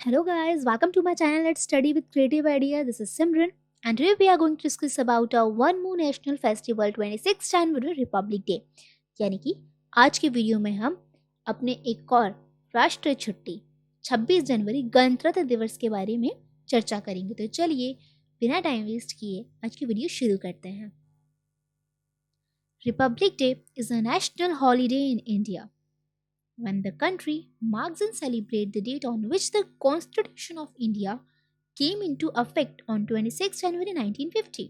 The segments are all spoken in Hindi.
Hello guys, welcome to my channel. Let's study with creative idea. This is Simran and today we are going to discuss about our One More National Festival 26 January Republic Day. यानी कि आज के वीडियो में हम अपने एक और राष्ट्रीय छुट्टी 26 जनवरी गणतंत्र दिवस के बारे में चर्चा करेंगे। तो चलिए बिना टाइम वेस्ट किए आज की वीडियो शुरू करते हैं। Republic Day is a national holiday in India when the country marks and celebrates the date on which the Constitution of India came into effect on 26 January 1950,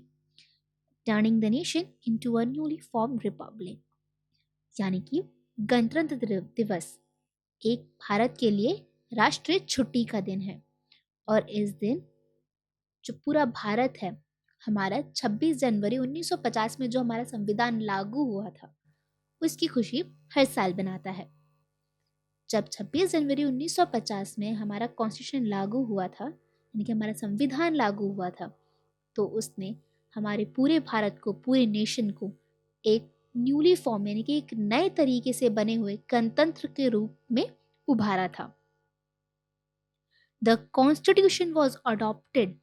turning the nation into a newly formed republic. यानी कि गणतंत्र दिवस एक भारत के लिए राष्ट्रीय छुट्टी का दिन है और इस दिन जो पूरा भारत है हमारा 26 जनवरी 1950 में जो हमारा संविधान लागू हुआ था उसकी खुशी हर साल बनाता है। जब 26 जनवरी 1950 में हमारा कॉन्स्टिट्यूशन लागू हुआ था यानी कि हमारा संविधान लागू हुआ था तो उसने हमारे पूरे भारत को पूरे नेशन को एक न्यूली फॉर्म यानी कि एक नए तरीके से बने हुए गणतंत्र के रूप में उभारा था। The constitution was adopted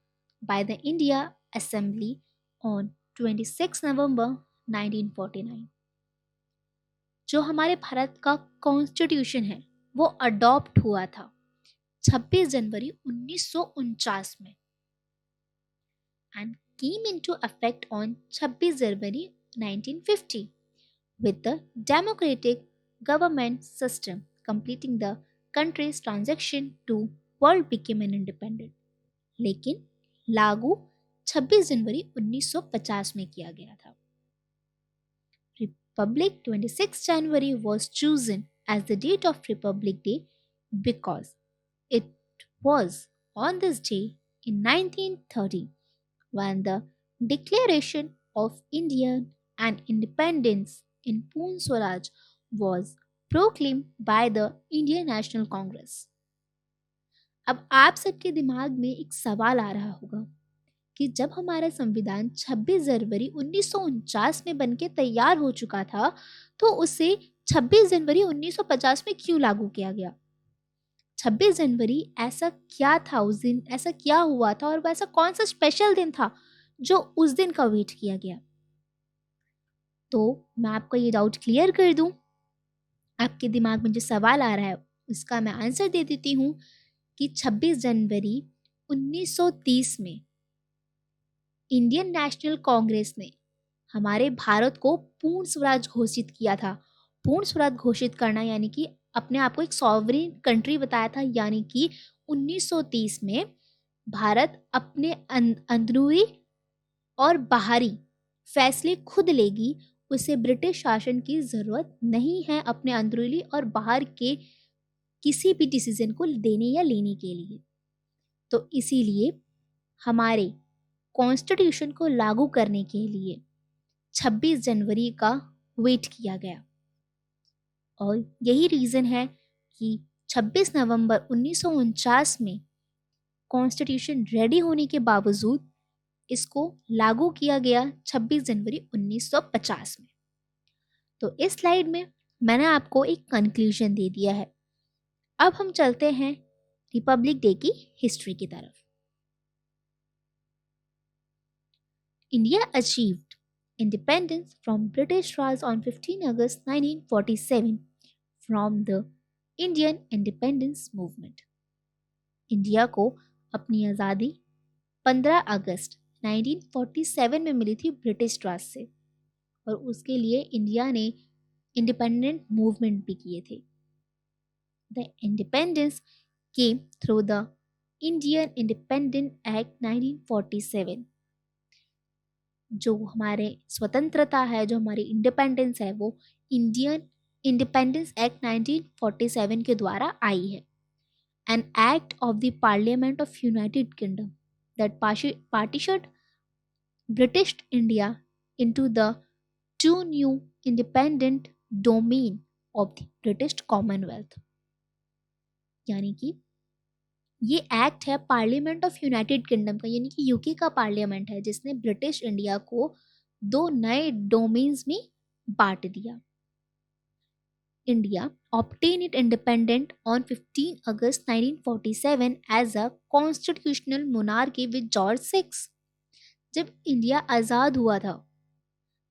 by the India assembly on 26 नवंबर 1949। जो हमारे भारत का कॉन्स्टिट्यूशन है वो अडॉप्ट हुआ था 26 जनवरी 1949 में and came into effect on 26 January 1950 with the democratic government system completing the country's transition to world became an independent। लेकिन लागू 26 जनवरी 1950 में किया गया था। Republic 26 January was chosen as the date of Republic Day because it was on this day in 1930 when the Declaration of Indian and Independence in Poon Swaraj was proclaimed by the Indian National Congress। अब आप सबके दिमाग में एक सवाल आ रहा होगा कि जब हमारा संविधान 26 जनवरी 1949 में बनके तैयार हो चुका था तो उसे 26 जनवरी 1950 में क्यों लागू किया गया। 26 जनवरी ऐसा क्या था उस दिन, ऐसा क्या हुआ था और वैसा कौन सा स्पेशल दिन था जो उस दिन का वेट किया गया। तो मैं आपका ये डाउट क्लियर कर दूं, आपके दिमाग में जो सवाल आ रहा है उसका मैं आंसर दे देती हूँ कि 26 जनवरी 1930 में इंडियन नेशनल कांग्रेस ने हमारे भारत को पूर्ण स्वराज घोषित किया था। पूर्ण स्वराज घोषित करना यानी कि अपने आप को एक सॉवरेन कंट्री बताया था, यानी कि 1930 में भारत अपने अंदरूनी और बाहरी फैसले खुद लेगी, उसे ब्रिटिश शासन की ज़रूरत नहीं है अपने अंदरूनी और बाहर के किसी भी डिसीजन को देने या लेने के लिए। तो इसीलिए हमारे कॉन्स्टिट्यूशन को लागू करने के लिए 26 जनवरी का वेट किया गया और यही रीज़न है कि 26 नवंबर 1949 में कॉन्स्टिट्यूशन रेडी होने के बावजूद इसको लागू किया गया 26 जनवरी 1950 में। तो इस स्लाइड में मैंने आपको एक कंक्लूजन दे दिया है। अब हम चलते हैं रिपब्लिक डे की हिस्ट्री की तरफ। India achieved independence from British Raj on 15 August 1947 from the Indian Independence Movement। India को अपनी आज़ादी 15 अगस्त 1947 में मिली थी ब्रिटिश राज से और उसके लिए इंडिया ने इंडिपेंडेंट मूवमेंट भी किए थे। The independence came through the Indian independent act 1947। जो हमारे स्वतंत्रता है, जो हमारी इंडिपेंडेंस है, वो इंडियन इंडिपेंडेंस एक्ट 1947 के द्वारा आई है। An act of the parliament of United kingdom that partitioned British India into the two new independent domain of the British Commonwealth। यानी कि ये एक्ट है पार्लियामेंट ऑफ यूनाइटेड किंगडम का, यानी कि यूके का पार्लियामेंट है जिसने ब्रिटिश इंडिया को दो नए डोमेन्स में बांट दिया। India obtained its independence on 15 August 1947 as a constitutional monarchy with George VI. जब इंडिया आज़ाद हुआ था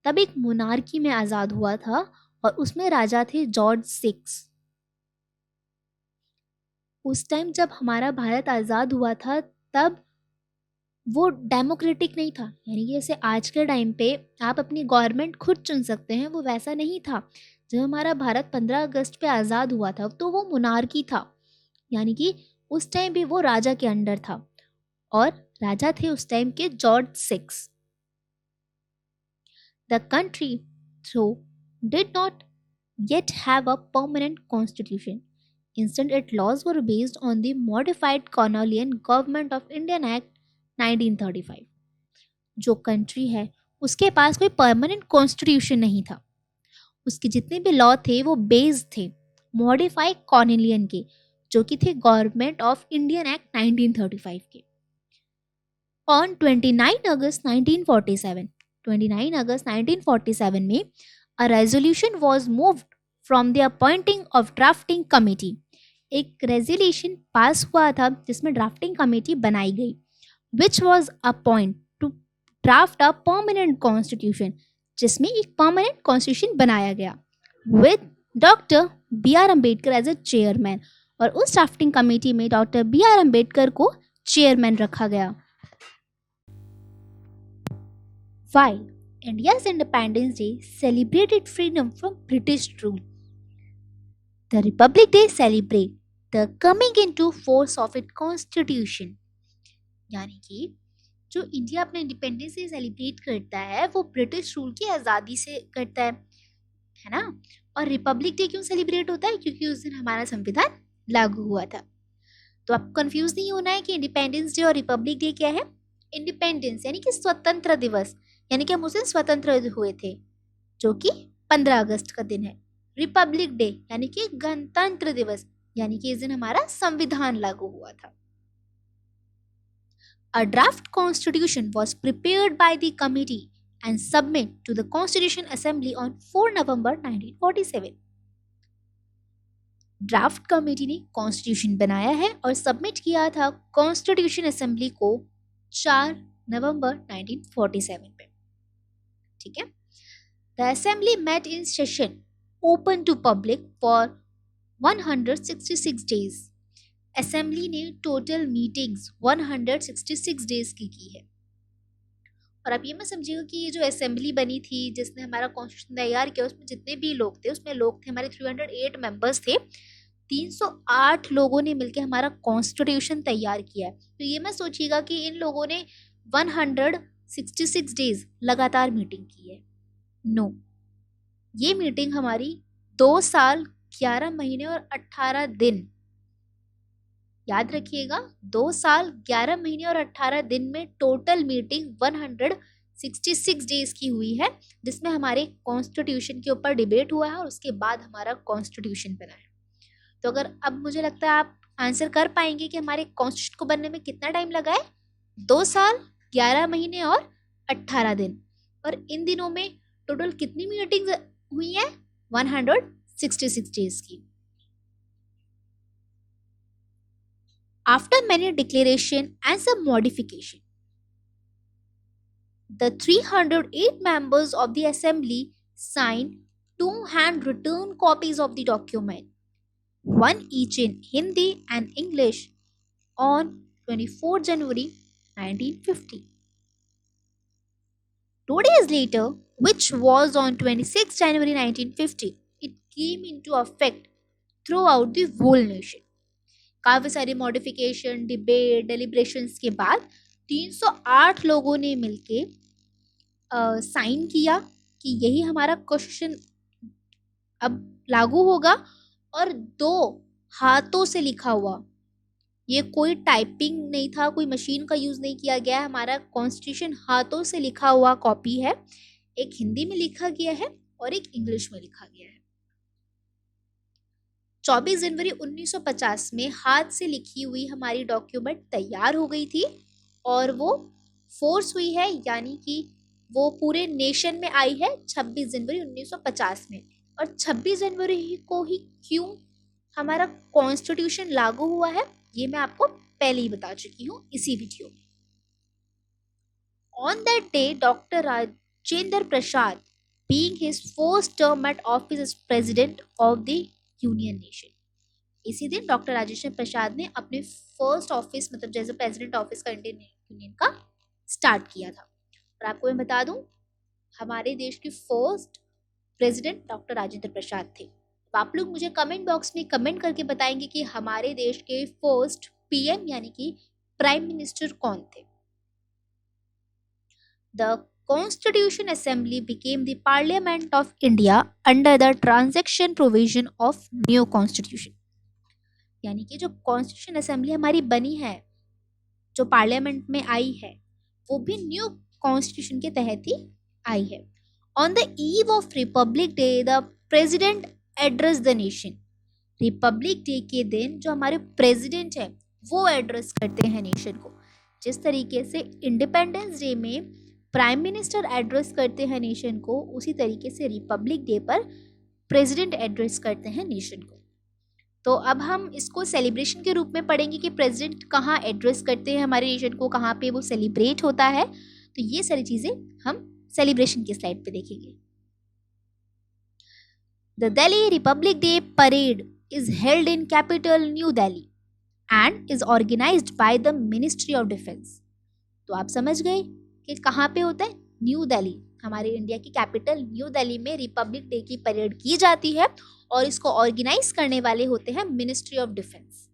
तब एक मोनार्की में आज़ाद हुआ था और उसमें राजा थे जॉर्ज सिक्स। उस टाइम जब हमारा भारत आज़ाद हुआ था तब वो डेमोक्रेटिक नहीं था, यानी कि जैसे आज के टाइम पे आप अपनी गवर्नमेंट खुद चुन सकते हैं, वो वैसा नहीं था। जब हमारा भारत 15 अगस्त पे आज़ाद हुआ था तो वो मोनार्की था, यानी कि उस टाइम भी वो राजा के अंडर था और राजा थे उस टाइम के George six. The country though did not yet have a permanent constitution. Instead, its laws were based on the modified colonial government of Indian Act 1935. जो कंट्री है उसके पास कोई परमानेंट कॉन्स्टिट्यूशन नहीं था। उसके जितने भी लॉ थे वो बेस्ड थे मॉडिफाइड कॉलोनियन के, जो कि थे गवर्नमेंट ऑफ इंडियन एक्ट 1935 के। ऑन 29 अगस्त 1947 में a resolution was moved from the appointing of drafting committee. एक रेजोल्यूशन पास हुआ था जिसमें ड्राफ्टिंग कमेटी बनाई गई, which was appointed to draft a permanent constitution, जिसमें एक परमानेंट कॉन्स्टिट्यूशन बनाया गया with doctor B R Ambedkar as a chairman, और उस ड्राफ्टिंग कमेटी में डॉक्टर बी आर अम्बेडकर को चेयरमैन रखा गया। While India's Independence Day celebrated freedom from British rule, the Republic Day celebrates the coming into force of its constitution. यानी कि जो इंडिया अपना इंडिपेंडेंस डे सेलिब्रेट करता है वो ब्रिटिश रूल की आज़ादी से करता है ना। और रिपब्लिक डे क्यों सेलिब्रेट होता है? क्योंकि उस दिन हमारा संविधान लागू हुआ था। तो आपको कंफ्यूज नहीं होना है कि इंडिपेंडेंस डे और रिपब्लिक डे क्या है। इंडिपेंडेंस यानी कि स्वतंत्र दिवस, यानी कि हम उस दिन स्वतंत्र हुए थे, जो कि 15 अगस्त का दिन है। रिपब्लिक डे यानी कि गणतंत्र दिवस, यानी कि इस दिन हमारा संविधान लागू हुआ था। A draft constitution was prepared by the committee and submitted to the Constitution Assembly on 4 November 1947. Draft committee ने कॉन्स्टिट्यूशन बनाया है और सबमिट किया था कॉन्स्टिट्यूशन असेंबली को 4 नवंबर 1947 पे। ठीक है। The assembly met in session open to public for 166 days. Assembly ने टोटल मीटिंग्स 166 डेज की है। और आप ये मत समझिएगा कि ये जो असेंबली बनी थी जिसने हमारा कॉन्स्टिट्यूशन तैयार किया उसमें जितने भी लोग थे, उसमें लोग थे हमारे 308 मेंबर्स थे। 308 लोगों ने मिलकर हमारा कॉन्स्टिट्यूशन तैयार किया है। तो ये मत सोचिएगा कि इन लोगों ने 166 डेज लगातार मीटिंग की है। नो, ये मीटिंग हमारी 2 साल 11 महीने और 18 दिन, याद रखिएगा 2 साल 11 महीने और 18 दिन में टोटल मीटिंग 166 डेज की हुई है, जिसमें हमारे कॉन्स्टिट्यूशन के ऊपर डिबेट हुआ है और उसके बाद हमारा कॉन्स्टिट्यूशन बना है। तो अगर अब मुझे लगता है आप आंसर कर पाएंगे कि हमारे कॉन्स्टिट्यूशन को बनने में कितना टाइम लगा है। 2 साल 11 महीने और 18 दिन। और इन दिनों में टोटल कितनी मीटिंग्स हुई है? 166 डेज की। After many declaration and some modification, the 308 members of the assembly signed 2 hand-written copies of the document, one each in Hindi and English, on 24 January 1950. 2 days later, which was on 26 January 1950, it came into effect throughout the whole nation. काफ़ी सारी मॉडिफिकेशन, डिबेट, डेलिब्रेशंस के बाद 308 लोगों ने मिलके साइन किया कि यही हमारा कॉन्स्टिट्यूशन अब लागू होगा। और 2 हाथों से लिखा हुआ, ये कोई टाइपिंग नहीं था, कोई मशीन का यूज़ नहीं किया गया, हमारा कॉन्स्टिट्यूशन हाथों से लिखा हुआ कॉपी है। एक हिंदी में लिखा गया है और एक इंग्लिश में लिखा गया है। 24 जनवरी 1950 में हाथ से लिखी हुई हमारी डॉक्यूमेंट तैयार हो गई थी और वो फोर्स हुई है, यानी कि वो पूरे नेशन में आई है 26 जनवरी 1950 में। और 26 जनवरी को ही क्यों हमारा कॉन्स्टिट्यूशन लागू हुआ है, ये मैं आपको पहले ही बता चुकी हूँ इसी वीडियो में। On that day, Dr. Rajendra Prasad, being his first term at office as President of the Union Nation, इसी दिन डॉक्टर राजेंद्र प्रसाद ने अपने फर्स्ट ऑफिस मतलब जैसे प्रेसिडेंट ऑफिस का इंडियन यूनियन का स्टार्ट किया था। और आपको मैं बता दूं, हमारे देश के first president doctor Rajendra Prasad थे। तो आप लोग मुझे कमेंट बॉक्स में कमेंट करके बताएंगे कि हमारे देश के फर्स्ट पीएम यानी कि प्राइम मिनिस्टर कौन थे। The Constitution Assembly became the Parliament of India under the transition provision of new Constitution। यानी कि जो कॉन्स्टिट्यूशन असेंबली हमारी बनी है, जो पार्लियामेंट में आई है, वो भी न्यू कॉन्स्टिट्यूशन के तहत ही आई है। On the eve of republic day the president address the nation. Republic day के दिन जो हमारे प्रेसिडेंट है वो एड्रेस करते हैं नेशन को। जिस तरीके से इंडिपेंडेंस डे में प्राइम मिनिस्टर एड्रेस करते हैं नेशन को, उसी तरीके से रिपब्लिक डे पर प्रेसिडेंट एड्रेस करते हैं नेशन को। तो अब हम इसको सेलिब्रेशन के रूप में पढ़ेंगे कि प्रेसिडेंट कहाँ एड्रेस करते हैं हमारे नेशन को, कहाँ पे वो सेलिब्रेट होता है। तो ये सारी चीज़ें हम सेलिब्रेशन की स्लाइड पे देखेंगे। The Delhi republic day parade is held in capital New Delhi and is organised by the ministry of defence. तो आप समझ गए कि कहाँ पे होता है, न्यू दिल्ली, हमारे इंडिया की कैपिटल न्यू दिल्ली में रिपब्लिक डे की परेड की जाती है और इसको ऑर्गेनाइज करने वाले होते हैं ministry of defence.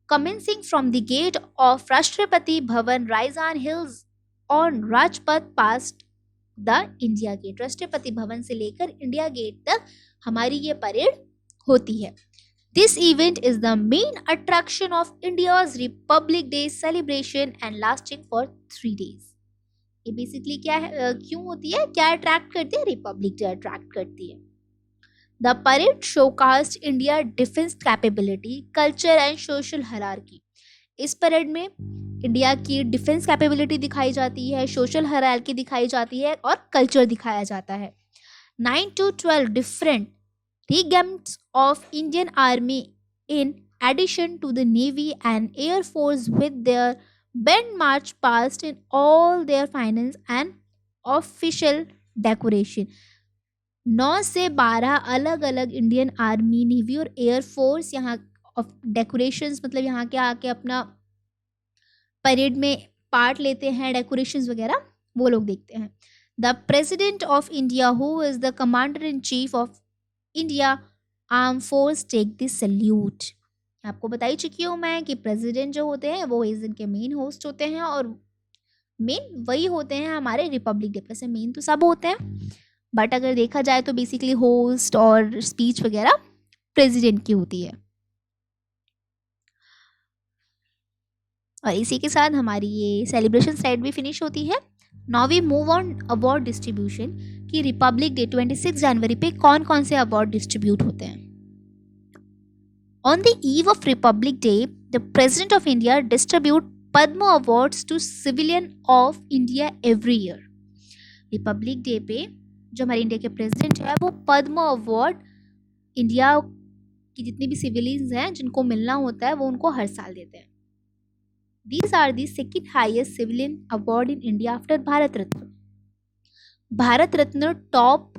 Commencing from the gate of Rashtrapati Bhavan Raisina hills on Rajpath past the India Gate. Rashtrapati Bhavan से लेकर इंडिया गेट तक हमारी ये परेड होती है। This event is the main attraction of India's Republic Day celebration and lasting for 3 days। ये बेसिकली क्या है, क्यों होती है, क्या अट्रैक्ट करती है, रिपब्लिक डे अट्रैक्ट करती है। The parade showcased India defense capability, culture and social hierarchy। इस परेड में इंडिया की डिफेंस कैपेबिलिटी दिखाई जाती है, सोशल हायरार्की दिखाई जाती है और कल्चर दिखाया जाता है। 9 to 12 different regiments of Indian Army in addition to the Navy and Air Force with their band march past in all their finance and official decoration। 9 से 12 अलग अलग इंडियन आर्मी, नेवी और एयर फोर्स यहाँ डेकोरेशंस मतलब यहाँ के आके अपना परेड में पार्ट लेते हैं, डेकोरेशंस वगैरह वो लोग देखते हैं। The president of India who is the commander in chief of India arm force take this salute. आपको बता ही चुकी हूँ मैं कि प्रेसिडेंट जो होते हैं वो इस दिन के मेन होस्ट होते हैं और मेन वही होते हैं हमारे रिपब्लिक डे पे। से मेन तो सब होते हैं, बट अगर देखा जाए तो बेसिकली होस्ट और स्पीच वगैरह प्रेसिडेंट की होती है। और इसी के साथ हमारी ये सेलिब्रेशन स्लाइड भी फिनिश होती है। Now we move on award distribution कि रिपब्लिक डे 26 जनवरी पे कौन कौन से अवार्ड डिस्ट्रीब्यूट होते हैं। On the eve of republic day the president of India distribute Padma awards to civilian of India every year. Republic day पे जो हमारे इंडिया के प्रेसिडेंट है वो पद्म अवार्ड इंडिया की जितने भी सिविलियंस हैं जिनको मिलना होता है वो उनको हर साल देते हैं। These are the second highest civilian award in India after Bharat Ratna. Bharat Ratna top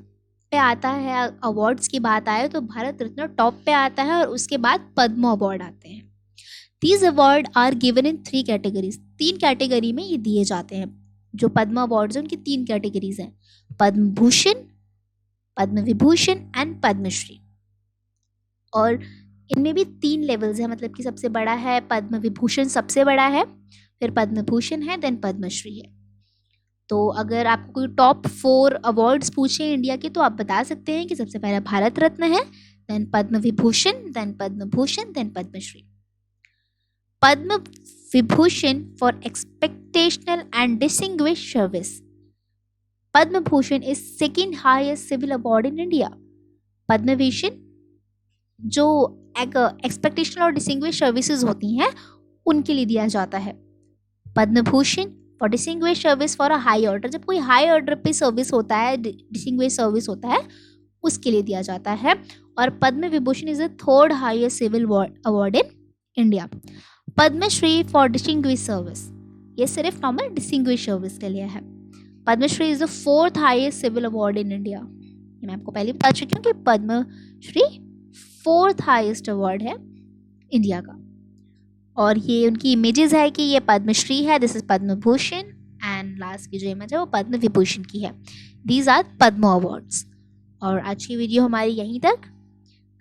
पे आता है, अवार्ड्स की बात आए तो भारत रत्न टॉप पे आता है और उसके बाद पद्म अवार्ड आते हैं। These award are given in 3 categories। 3 category में ये दिए जाते हैं। जो पद्म अवार्ड्स हैं उनकी 3 कैटेगरीज हैं, पद्म भूषण, पद्म विभूषण एंड पद्मश्री। और इनमें भी 3 लेवल्स हैं, मतलब कि सबसे बड़ा है पद्म विभूषण, सबसे बड़ा है, फिर पद्म भूषण है, देन पद्मश्री है। तो अगर आपको कोई टॉप 4 अवार्ड्स पूछे इंडिया के तो आप बता सकते हैं कि सबसे पहला भारत रत्न है, then Padma Vibhushan, then Padma Bhushan, then Padma Shri. Padma Vibhushan for exceptional and distinguished service. Padma Bhushan is second highest civil award in India. Padma Bhushan जो एक्सपेक्टेशनल और डिस्टिंग्विश्ड सर्विसेज होती हैं उनके लिए दिया जाता है। Padma Bhushan for distinguished service for a high order, जब कोई हाई ऑर्डर पे सर्विस होता है, डिस्टिंग्विश सर्विस होता है, उसके लिए दिया जाता है। और Padma Vibhushan is the third highest civil award in India. Padma Shri for distinguished service, ये सिर्फ नॉर्मल डिस्टिंग्विश सर्विस के लिए है। Padma Shri is the fourth highest civil award in India. ये मैं आपको पहले बता चुकी हूँ कि पद्मश्री फोर्थ हाईएस्ट अवार्ड है इंडिया का। और ये उनकी इमेजेस है कि ये पद्मश्री है, this is Padma Bhushan, and last की जो इमेज है वो पद्म विभूषण की है। These are Padma awards. और आज की वीडियो हमारी यहीं तक।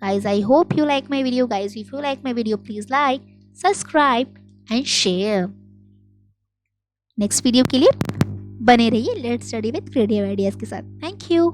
Guys I hope you like my video. Guys if you like my video please like, subscribe and share. Next video के लिए बने रहिए let's study with creative ideas के साथ। Thank you.